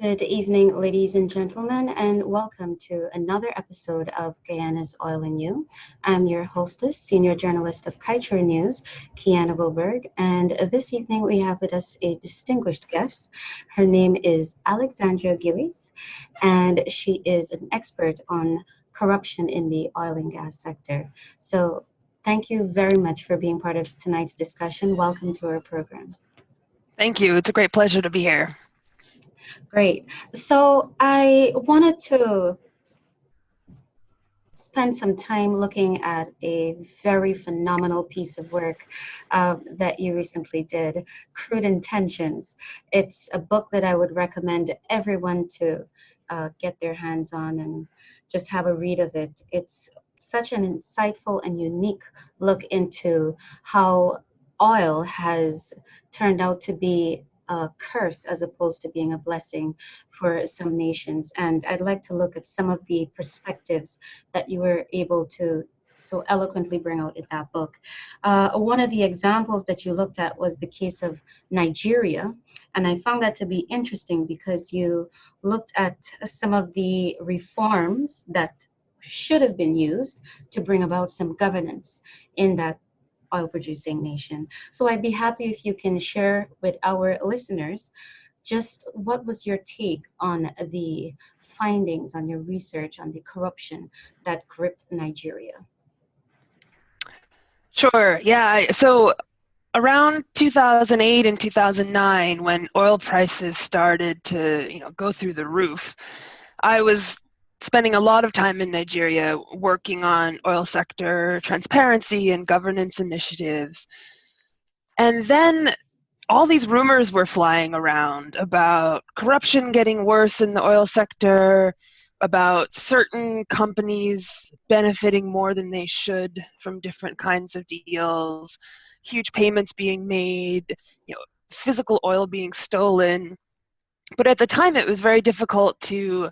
Good evening, ladies and gentlemen, and welcome to another episode of Guyana's Oil and You. I'm your hostess, senior journalist of Kaieteur News, Kiana Wilburg, and this evening we have with us a distinguished guest. Her name is Alexandra Gillies, and she is an expert on corruption in the oil and gas sector. So thank you very much for being part of tonight's discussion. Welcome to our program. Thank you. It's a great pleasure to be here. Great. So I wanted to spend some time looking at a very phenomenal piece of work that you recently did, Crude Intentions. It's a book that I would recommend everyone to get their hands on and just have a read of it. It's such an insightful and unique look into how oil has turned out to be a curse as opposed to being a blessing for some nations. And I'd like to look at some of the perspectives that you were able to so eloquently bring out in that book. One of the examples that you looked at was the case of Nigeria. And I found that to be interesting because you looked at some of the reforms that should have been used to bring about some governance in that oil producing nation. So I'd be happy if you can share with our listeners just what was your take on the findings, on your research on the corruption that gripped Nigeria. Sure. Yeah. So around 2008 and 2009, when oil prices started to, go through the roof, I was spending a lot of time in Nigeria working on oil sector transparency and governance initiatives. And then all these rumors were flying around about corruption getting worse in the oil sector, about certain companies benefiting more than they should from different kinds of deals, huge payments being made, physical oil being stolen. But at the time, it was very difficult to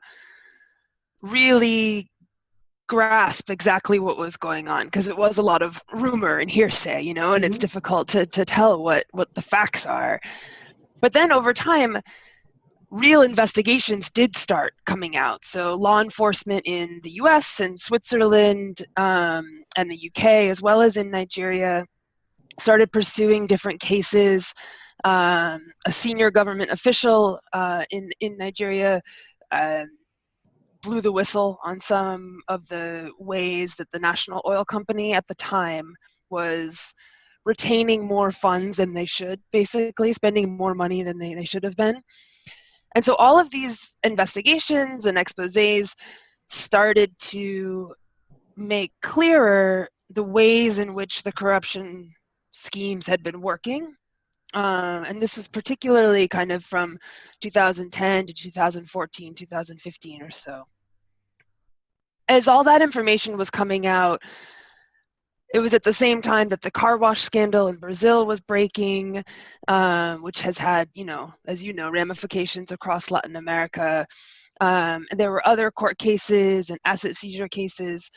really grasp exactly what was going on because it was a lot of rumor and hearsay, and it's difficult to tell what the facts are. But then over time, real investigations did start coming out. So law enforcement in the US and Switzerland and the UK, as well as in Nigeria, started pursuing different cases. A senior government official in Nigeria blew the whistle on some of the ways that the national oil company at the time was retaining more funds than they should, basically spending more money than they should have been. And so all of these investigations and exposés started to make clearer the ways in which the corruption schemes had been working. And this is particularly kind of from 2010 to 2014, 2015 or so. As all that information was coming out, it was at the same time that the car wash scandal in Brazil was breaking, which has had, as you know, ramifications across Latin America. And there were other court cases and asset seizure cases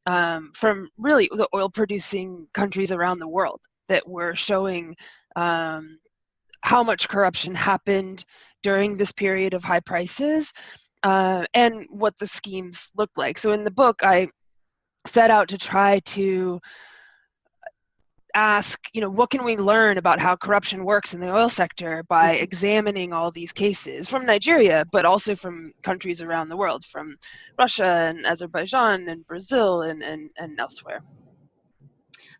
from really the oil-producing countries around the world that were showing how much corruption happened during this period of high prices and what the schemes looked like. So in the book, I set out to try to ask, what can we learn about how corruption works in the oil sector by examining all these cases from Nigeria, but also from countries around the world, from Russia and Azerbaijan and Brazil and elsewhere.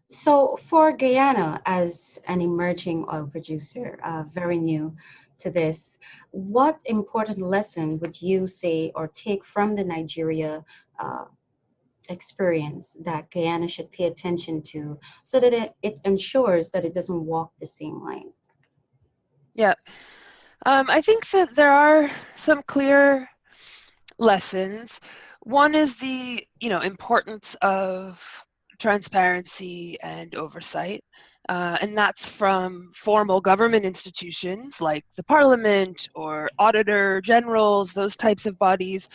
So for Guyana, as an emerging oil producer, very new to this, what important lesson would you say or take from the Nigeria experience that Guyana should pay attention to so that it ensures that it doesn't walk the same line? Yeah, I think that there are some clear lessons. One is the importance of transparency and oversight, and that's from formal government institutions like the parliament or auditor generals, those types of bodies,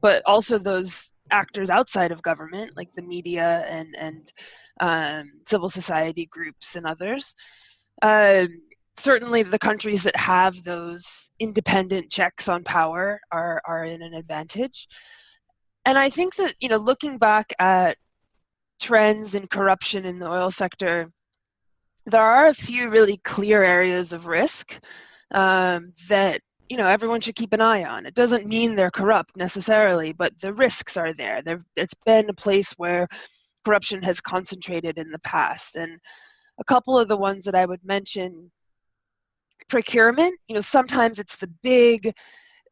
but also those actors outside of government like the media and civil society groups and others. certainly the countries that have those independent checks on power are in an advantage. And I think that, looking back at trends in corruption in the oil sector, there are a few really clear areas of risk that everyone should keep an eye on. It doesn't mean they're corrupt necessarily, but the risks are there. It's been a place where corruption has concentrated in the past. And a couple of the ones that I would mention: procurement. Sometimes it's the big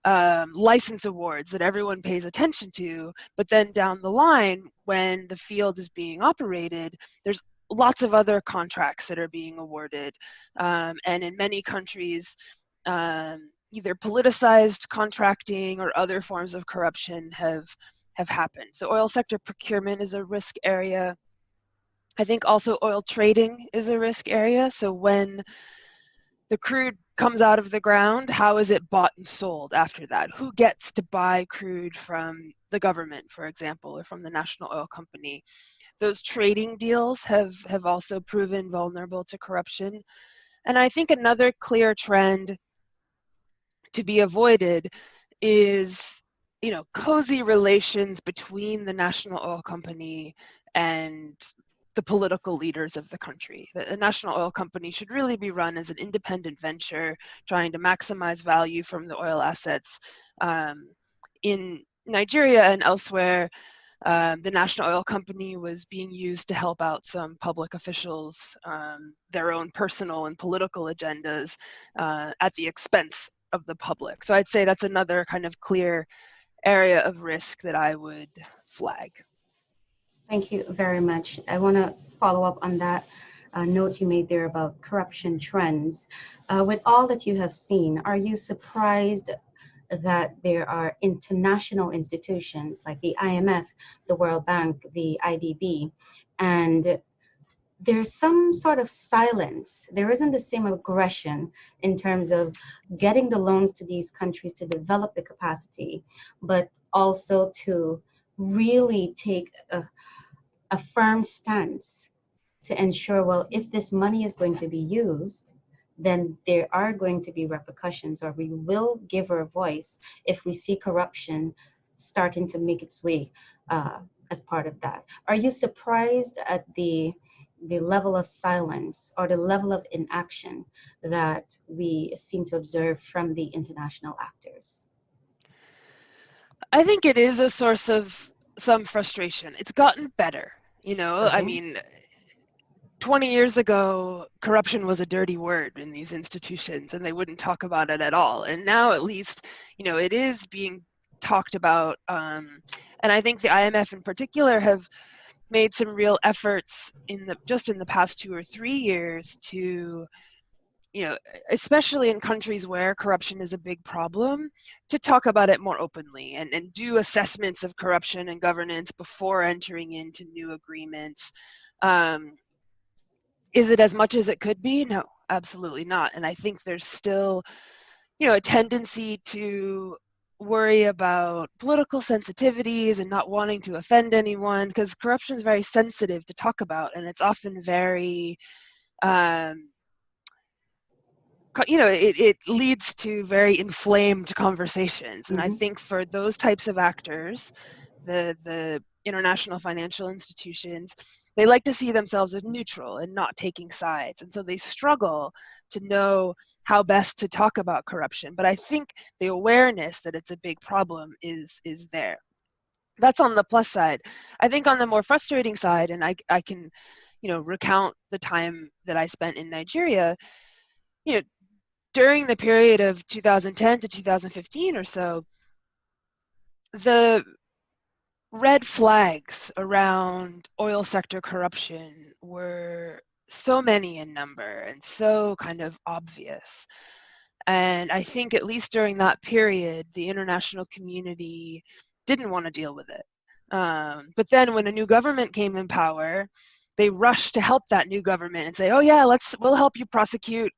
license awards that everyone pays attention to, but then down the line, when the field is being operated, there's lots of other contracts that are being awarded. And in many countries, either politicized contracting or other forms of corruption have happened. So oil sector procurement is a risk area. I think also oil trading is a risk area. So when the crude comes out of the ground, how is it bought and sold after that? Who gets to buy crude from the government, for example, or from the national oil company? Those trading deals have also proven vulnerable to corruption. And I think another clear trend to be avoided is, cozy relations between the national oil company and the political leaders of the country. The national oil company should really be run as an independent venture, trying to maximize value from the oil assets. In Nigeria and elsewhere, the national oil company was being used to help out some public officials, their own personal and political agendas at the expense of the public. So I'd say that's another kind of clear area of risk that I would flag. Thank you very much. I want to follow up on that note you made there about corruption trends. With all that you have seen, are you surprised that there are international institutions like the IMF, the World Bank, the IDB, and there's some sort of silence? There isn't the same aggression in terms of getting the loans to these countries to develop the capacity, but also to really take a firm stance to ensure, well, if this money is going to be used, then there are going to be repercussions, or we will give our voice if we see corruption starting to make its way as part of that. Are you surprised at the level of silence or the level of inaction that we seem to observe from the international actors? I think it is a source of some frustration. It's gotten better, Okay. I mean, 20 years ago, corruption was a dirty word in these institutions and they wouldn't talk about it at all. And now at least, it is being talked about. And I think the IMF in particular have made some real efforts in the past 2 or 3 years to, especially in countries where corruption is a big problem, to talk about it more openly and do assessments of corruption and governance before entering into new agreements. Is it as much as it could be? No, absolutely not. And I think there's still, a tendency to worry about political sensitivities and not wanting to offend anyone, because corruption is very sensitive to talk about, and it's often very, it leads to very inflamed conversations. And I think for those types of actors, the international financial institutions, they like to see themselves as neutral and not taking sides. And so they struggle to know how best to talk about corruption. But I think the awareness that it's a big problem is there. That's on the plus side. I think on the more frustrating side, and I can, recount the time that I spent in Nigeria, during the period of 2010 to 2015 or so, the red flags around oil sector corruption were so many in number and so kind of obvious. And I think at least during that period, the international community didn't want to deal with it. But then when a new government came in power, they rushed to help that new government and say, oh yeah, we'll help you prosecute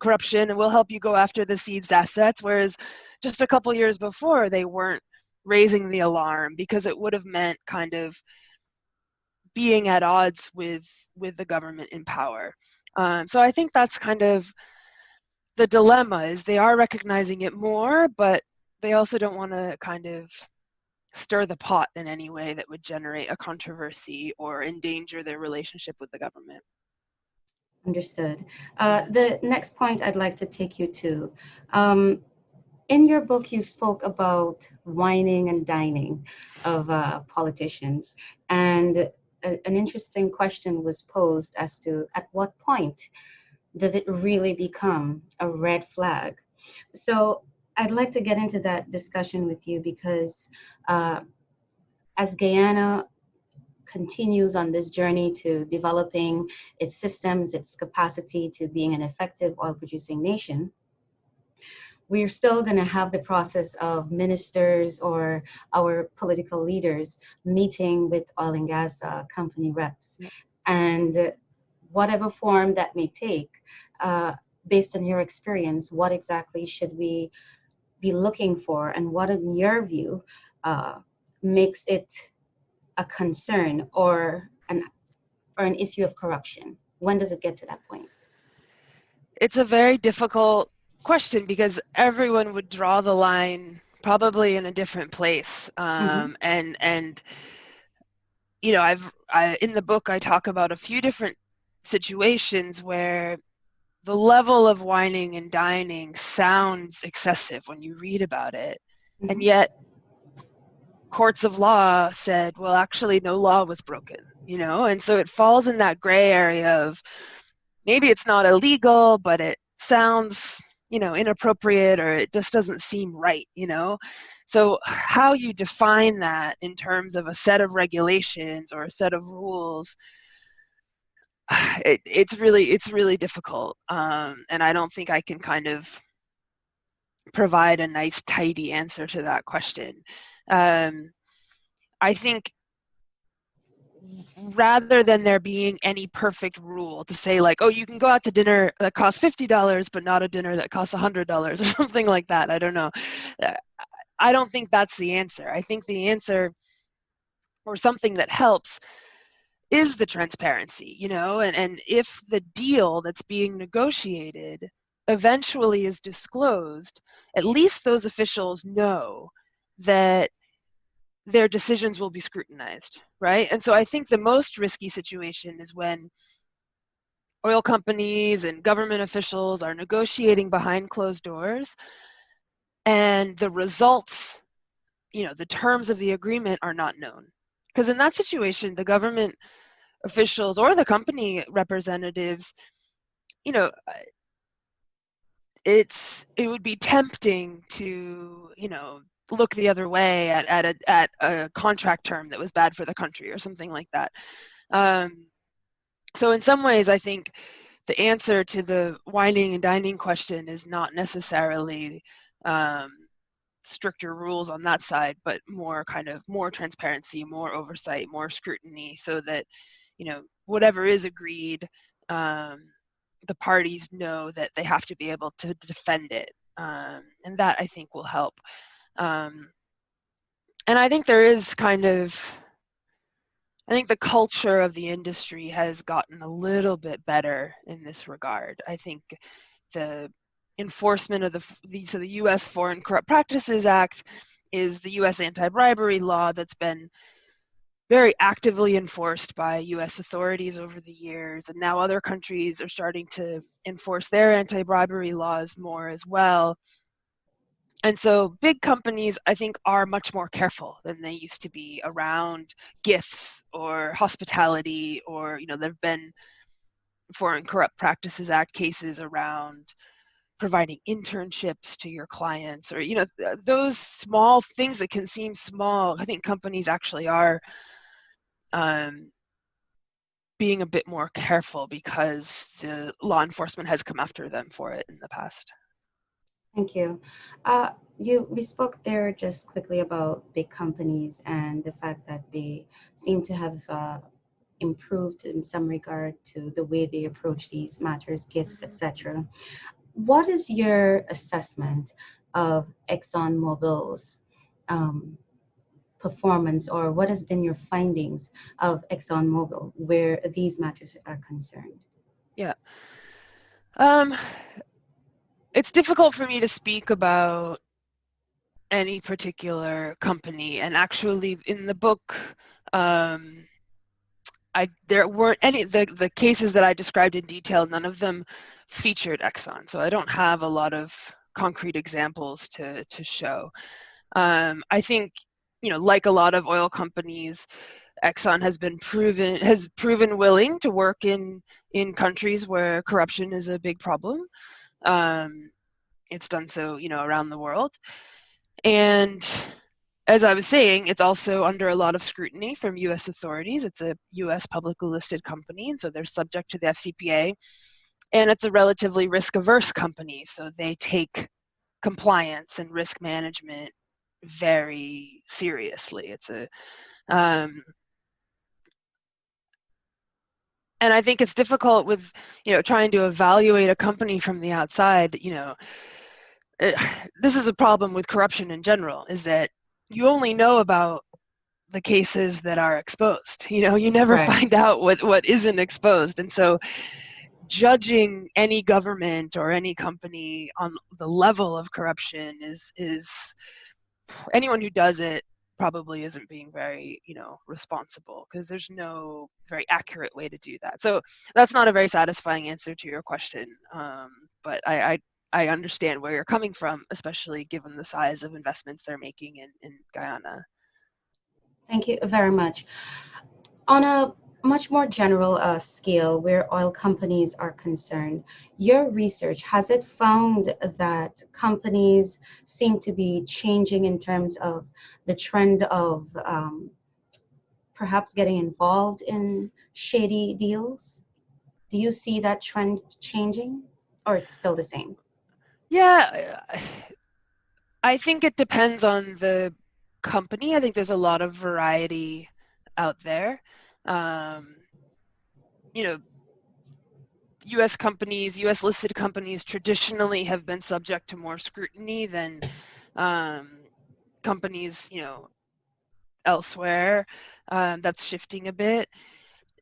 corruption, and we'll help you go after the seized assets. Whereas just a couple years before, they weren't raising the alarm because it would have meant kind of being at odds with the government in power. So I think that's kind of the dilemma is they are recognizing it more, but they also don't want to kind of stir the pot in any way that would generate a controversy or endanger their relationship with the government. Understood. The next point I'd like to take you to. In your book, you spoke about whining and dining of politicians, and an interesting question was posed as to at what point does it really become a red flag? So I'd like to get into that discussion with you because as Guyana continues on this journey to developing its systems, its capacity to being an effective oil producing nation, we're still going to have the process of ministers or our political leaders meeting with oil and gas company reps. And whatever form that may take, based on your experience, what exactly should we be looking for, and what, in your view, makes it a concern or an issue of corruption? When does it get to that point? It's a very difficult question because everyone would draw the line probably in a different place. And you know, in the book I talk about a few different situations where the level of whining and dining sounds excessive when you read about it, and yet courts of law said, well, actually no law was broken, you know. And so it falls in that gray area of maybe it's not illegal, but it sounds, you know, inappropriate, or it just doesn't seem right, you know. So how you define that in terms of a set of regulations or a set of rules, it's really difficult, and I don't think I can kind of provide a nice tidy answer to that question. I think rather than there being any perfect rule to say like, oh, you can go out to dinner that costs $50 but not a dinner that costs $100 or something like that, I don't know. I don't think that's the answer. I think the answer, or something that helps, is the transparency, you know, and if the deal that's being negotiated eventually is disclosed, at least those officials know that their decisions will be scrutinized, right? And so I think the most risky situation is when oil companies and government officials are negotiating behind closed doors and the results, you know, the terms of the agreement are not known. Because in that situation, the government officials or the company representatives, you know, it would be tempting to, you know, look the other way at a contract term that was bad for the country or something like that. So in some ways, I think the answer to the whining and dining question is not necessarily stricter rules on that side, but more transparency, more oversight, more scrutiny, so that, you know, whatever is agreed, the parties know that they have to be able to defend it, and that I think will help. And I think I think the culture of the industry has gotten a little bit better in this regard. I think the enforcement of the U.S. Foreign Corrupt Practices Act is the U.S. anti-bribery law that's been very actively enforced by U.S. authorities over the years, and now other countries are starting to enforce their anti-bribery laws more as well. And so big companies, I think, are much more careful than they used to be around gifts or hospitality, or, you know, there have been Foreign Corrupt Practices Act cases around providing internships to your clients, or, you know, those small things that can seem small. I think companies actually are being a bit more careful because the law enforcement has come after them for it in the past. Thank you. We spoke there just quickly about big companies and the fact that they seem to have improved in some regard to the way they approach these matters, gifts, etc. What is your assessment of Exxonmobil's performance, or what has been your findings of Exxonmobil where these matters are concerned? Yeah. it's difficult for me to speak about any particular company, and actually in the book, there weren't any the cases that I described in detail. None of them featured Exxon, so I don't have a lot of concrete examples to show. I think, like a lot of oil companies, Exxon has proven willing to work in countries where corruption is a big problem. It's done so, around the world. And as I was saying, it's also under a lot of scrutiny from U.S. authorities. It's a U.S. publicly listed company, and so they're subject to the FCPA. And it's a relatively risk-averse company, so they take compliance and risk management very seriously. It's a and I think it's difficult with, trying to evaluate a company from the outside. This is a problem with corruption in general, is that you only know about the cases that are exposed. You never Right. find out what isn't exposed. And so judging any government or any company on the level of corruption is anyone who does it probably isn't being very, responsible, because there's no very accurate way to do that. So that's not a very satisfying answer to your question, but I understand where you're coming from, especially given the size of investments they're making in Guyana. Thank you very much. On a much more general scale, where oil companies are concerned, your research, has it found that companies seem to be changing in terms of the trend of perhaps getting involved in shady deals? Do you see that trend changing, or it's still the same? Yeah, I think it depends on the company. I think there's a lot of variety out there. Um, you know, U.S. companies, U.S. listed companies traditionally have been subject to more scrutiny than companies, elsewhere. That's shifting a bit.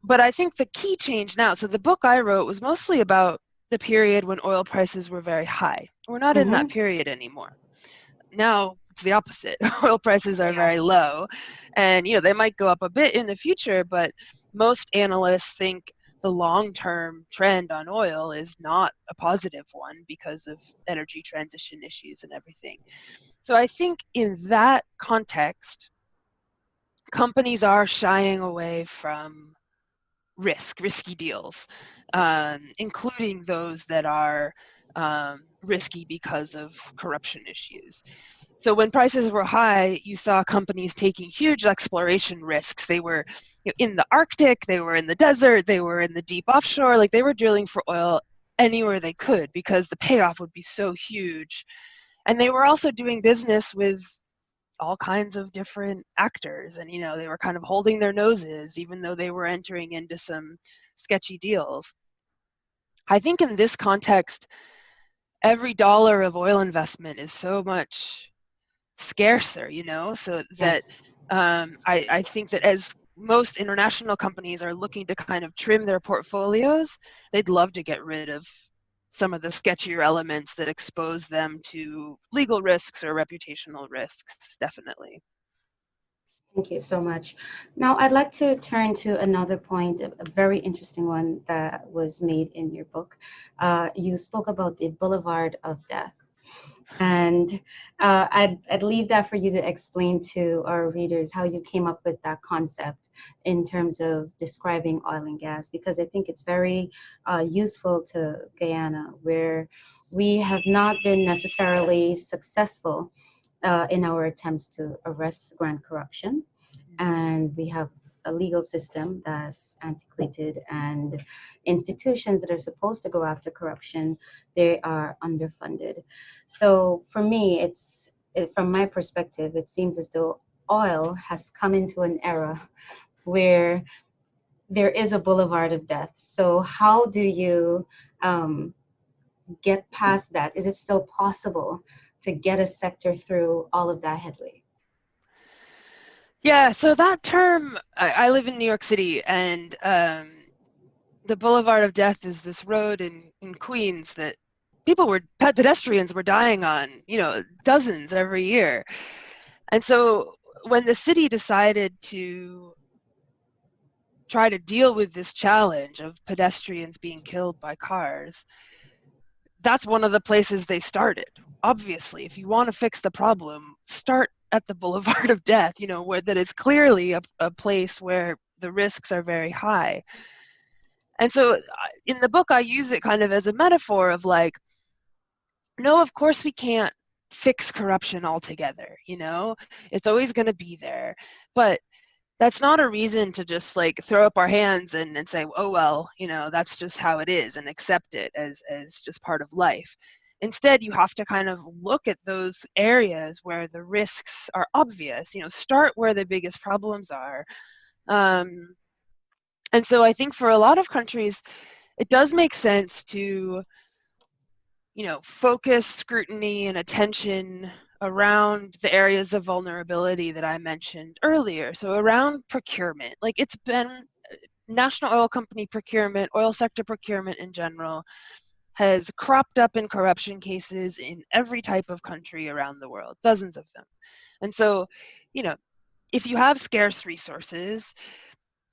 But I think the key change now, so the book I wrote was mostly about the period when oil prices were very high. We're not in that Mm-hmm. period anymore. Now it's the opposite. Oil prices are They are. very low, and they might go up a bit in the future, but most analysts think the long-term trend on oil is not a positive one because of energy transition issues and everything. So I think in that context, companies are shying away from risky deals, including those that are risky because of corruption issues. So when prices were high, you saw companies taking huge exploration risks. They were in the Arctic, they were in the desert, they were in the deep offshore. Like, they were drilling for oil anywhere they could because the payoff would be so huge. And they were also doing business with all kinds of different actors, and they were kind of holding their noses even though they were entering into some sketchy deals. I think in this context, every dollar of oil investment is so much scarcer, so that Yes. I think that as most international companies are looking to kind of trim their portfolios, they'd love to get rid of some of the sketchier elements that expose them to legal risks or reputational risks, definitely. Thank you so much. Now, I'd like to turn to another point, a very interesting one that was made in your book. You spoke about the Boulevard of Death. And I'd leave that for you to explain to our readers how you came up with that concept in terms of describing oil and gas, because I think it's very useful to Guyana, where we have not been necessarily successful in our attempts to arrest grand corruption. And we have a legal system that's antiquated, and institutions that are supposed to go after corruption, they are underfunded. So for me, from my perspective, it seems as though oil has come into an era where there is a boulevard of death. So how do you get past that? Is it still possible to get a sector through all of that headway? Yeah, so that term, I live in New York City, and the Boulevard of Death is this road in Queens that pedestrians were dying on, dozens every year. And so when the city decided to try to deal with this challenge of pedestrians being killed by cars, that's one of the places they started. Obviously, if you want to fix the problem, start at the Boulevard of Death, where that is clearly a place where the risks are very high. And so in the book, I use it kind of as a metaphor of like, no, of course we can't fix corruption altogether, it's always going to be there. But that's not a reason to just like throw up our hands and say, oh, well, that's just how it is, and accept it as just part of life. Instead, you have to kind of look at those areas where the risks are obvious, start where the biggest problems are. And so I think for a lot of countries, it does make sense to, focus scrutiny and attention around the areas of vulnerability that I mentioned earlier. So around procurement, like it's been national oil company procurement, oil sector procurement in general, has cropped up in corruption cases in every type of country around the world, dozens of them. And so, if you have scarce resources,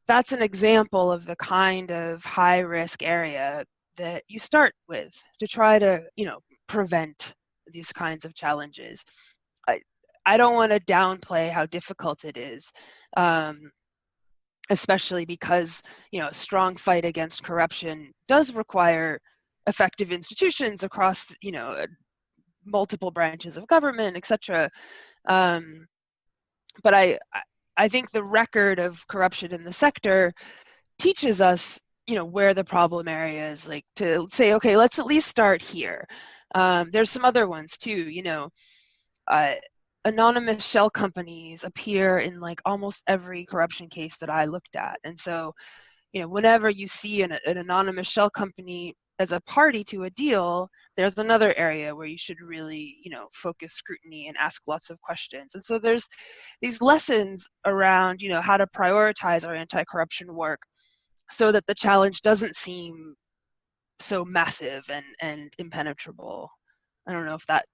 that's an example of the kind of high risk area that you start with to try to, prevent these kinds of challenges. I don't want to downplay how difficult it is, especially because, a strong fight against corruption does require effective institutions across, multiple branches of government, etc. But I think the record of corruption in the sector teaches us, where the problem area is, like to say, okay, let's at least start here. There's some other ones too, anonymous shell companies appear in like almost every corruption case that I looked at. And so, whenever you see an anonymous shell company as a party to a deal, there's another area where you should really, focus scrutiny and ask lots of questions. And so there's these lessons around, how to prioritize our anti-corruption work so that the challenge doesn't seem so massive and impenetrable. I don't know if that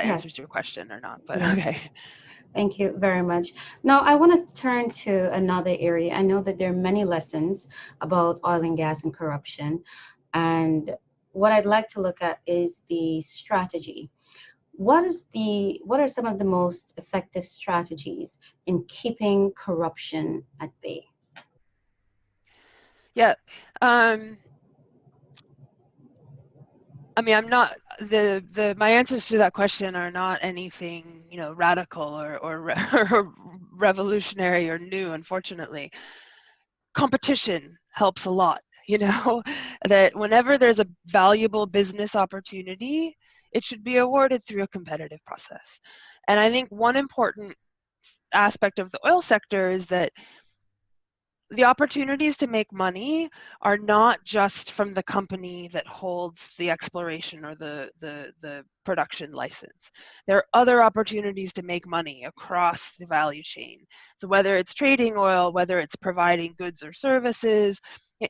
answers your question or not, but okay. Thank you very much. Now, I want to turn to another area. I know that there are many lessons about oil and gas and corruption. And what I'd like to look at is the strategy. What are some of the most effective strategies in keeping corruption at bay? Yeah. I'm not my answers to that question are not anything, radical or revolutionary or new, unfortunately. Competition helps a lot, that whenever there's a valuable business opportunity, it should be awarded through a competitive process. And I think one important aspect of the oil sector is that the opportunities to make money are not just from the company that holds the exploration or the production license. There are other opportunities to make money across the value chain. So whether it's trading oil, whether it's providing goods or services,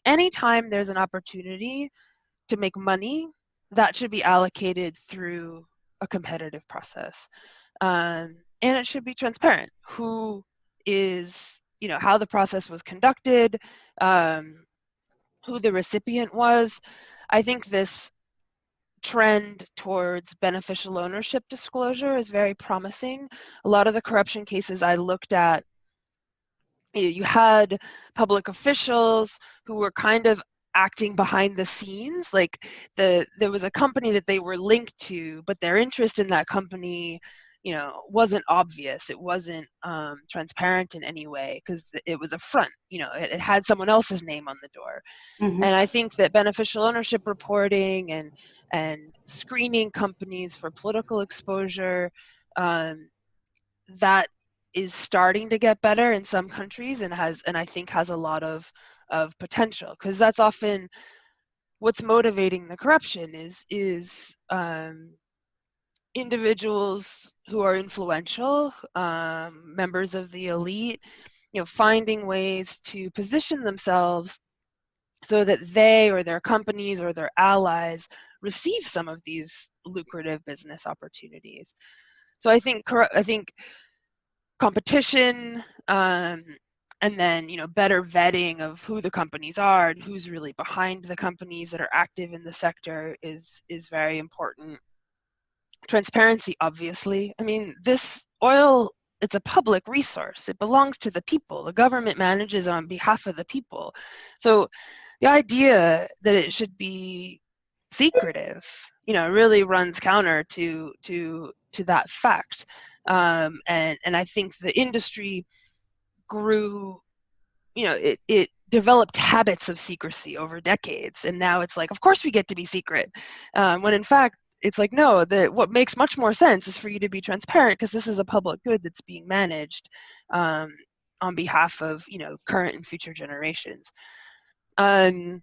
anytime there's an opportunity to make money, that should be allocated through a competitive process. And it should be transparent. Who is, how the process was conducted, who the recipient was. I think this trend towards beneficial ownership disclosure is very promising. A lot of the corruption cases I looked at, you had public officials who were kind of acting behind the scenes, like there was a company that they were linked to, but their interest in that company wasn't obvious. It wasn't transparent in any way because it was a front. It had someone else's name on the door. Mm-hmm. And I think that beneficial ownership reporting and screening companies for political exposure, that is starting to get better in some countries and I think has a lot of potential, because that's often what's motivating the corruption is individuals who are influential, members of the elite, finding ways to position themselves so that they or their companies or their allies receive some of these lucrative business opportunities. So I think competition, and then, you know, better vetting of who the companies are and who's really behind the companies that are active in the sector is very important. Transparency, obviously. I mean, this oil, it's a public resource. It belongs to the people. The government manages on behalf of the people. So the idea that it should be secretive, you know, really runs counter to that fact. And I think the industry grew, you know, it developed habits of secrecy over decades, and now it's like, of course we get to be secret, when in fact it's like, no, what makes much more sense is for you to be transparent, because this is a public good that's being managed on behalf of, you know, current and future generations. And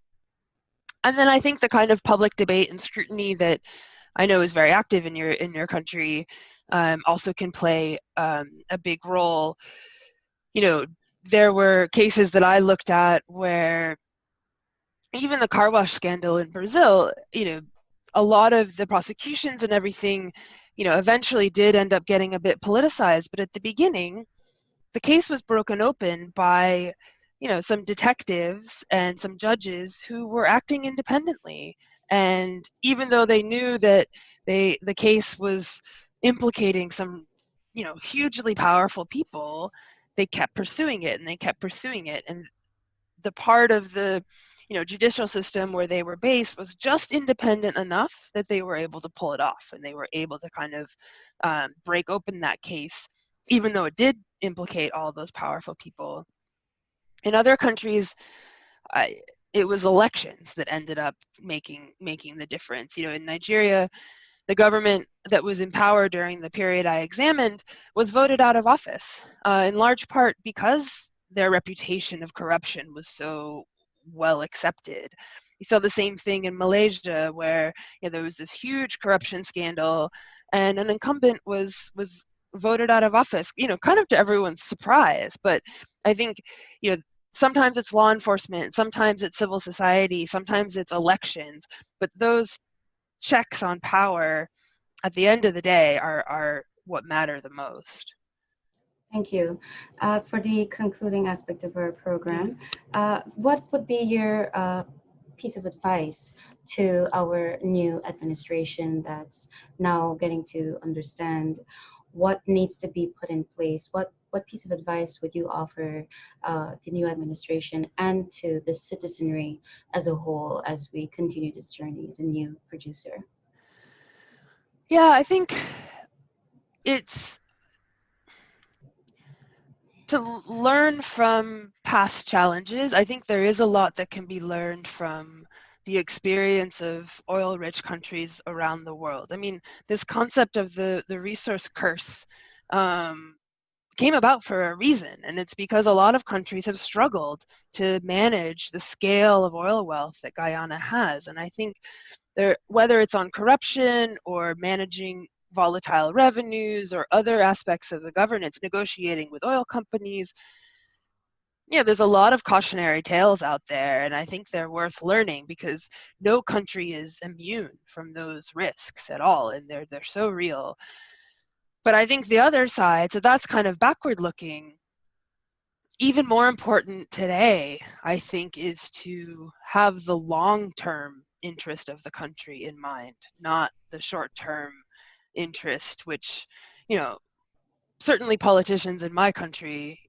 then I think the kind of public debate and scrutiny that I know is very active in your country also can play a big role. You know, there were cases that I looked at where even the car wash scandal in Brazil, you know, a lot of the prosecutions and everything, you know, eventually did end up getting a bit politicized. But at the beginning, the case was broken open by, you know, some detectives and some judges who were acting independently. And even though they knew that the case was implicating some, you know, hugely powerful people, they kept pursuing it and they kept pursuing it. And the part of the, you know, judicial system where they were based was just independent enough that they were able to pull it off, and they were able to kind of break open that case, even though it did implicate all those powerful people. In other countries, it was elections that ended up making the difference. You know, in Nigeria, the government that was in power during the period I examined was voted out of office, in large part because their reputation of corruption was so well accepted. You saw the same thing in Malaysia, where, you know, there was this huge corruption scandal, and an incumbent was voted out of office, you know, kind of to everyone's surprise. But I think, you know, sometimes it's law enforcement, sometimes it's civil society, sometimes it's elections, but those checks on power at the end of the day are what matter the most. Thank you. For the concluding aspect of our program, what would be your piece of advice to our new administration that's now getting to understand what needs to be put in place? What piece of advice would you offer the new administration and to the citizenry as a whole as we continue this journey as a new producer? Yeah, I think it's to learn from past challenges. I think there is a lot that can be learned from the experience of oil-rich countries around the world. I mean, this concept of the resource curse came about for a reason, and it's because a lot of countries have struggled to manage the scale of oil wealth that Guyana has. And I think whether it's on corruption or managing volatile revenues or other aspects of the governance, negotiating with oil companies, yeah, there's a lot of cautionary tales out there, and I think they're worth learning, because no country is immune from those risks at all, and they're so real. But I think the other side, so that's kind of backward looking. Even more important today, I think, is to have the long-term interest of the country in mind, not the short-term interest, which, you know, certainly politicians in my country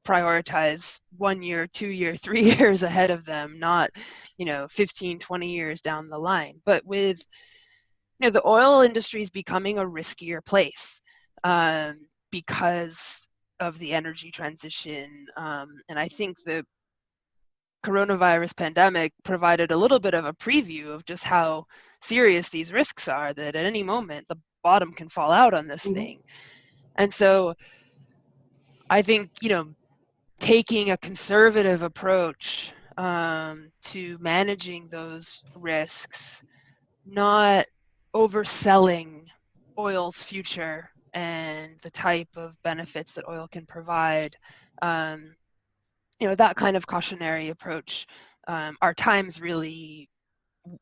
prioritize 1 year, 2 year, 3 years ahead of them, not, you know, 15, 20 years down the line. But with, you know, the oil industry is becoming a riskier place because of the energy transition. And I think the coronavirus pandemic provided a little bit of a preview of just how serious these risks are, that at any moment the bottom can fall out on this thing. And so I think, you know, taking a conservative approach to managing those risks, not overselling oil's future and the type of benefits that oil can provide, you know, that kind of cautionary approach, our time's really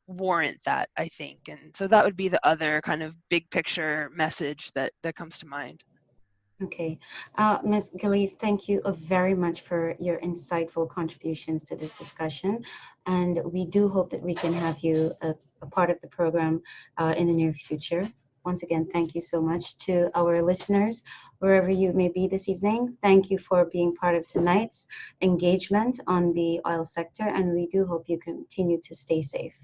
warrant that, I think. And so that would be the other kind of big picture message that comes to mind. Okay. Ms. Gillies, thank you very much for your insightful contributions to this discussion. And we do hope that we can have you a part of the program in the near future. Once again, thank you so much to our listeners, wherever you may be this evening. Thank you for being part of tonight's engagement on the oil sector, and we do hope you continue to stay safe.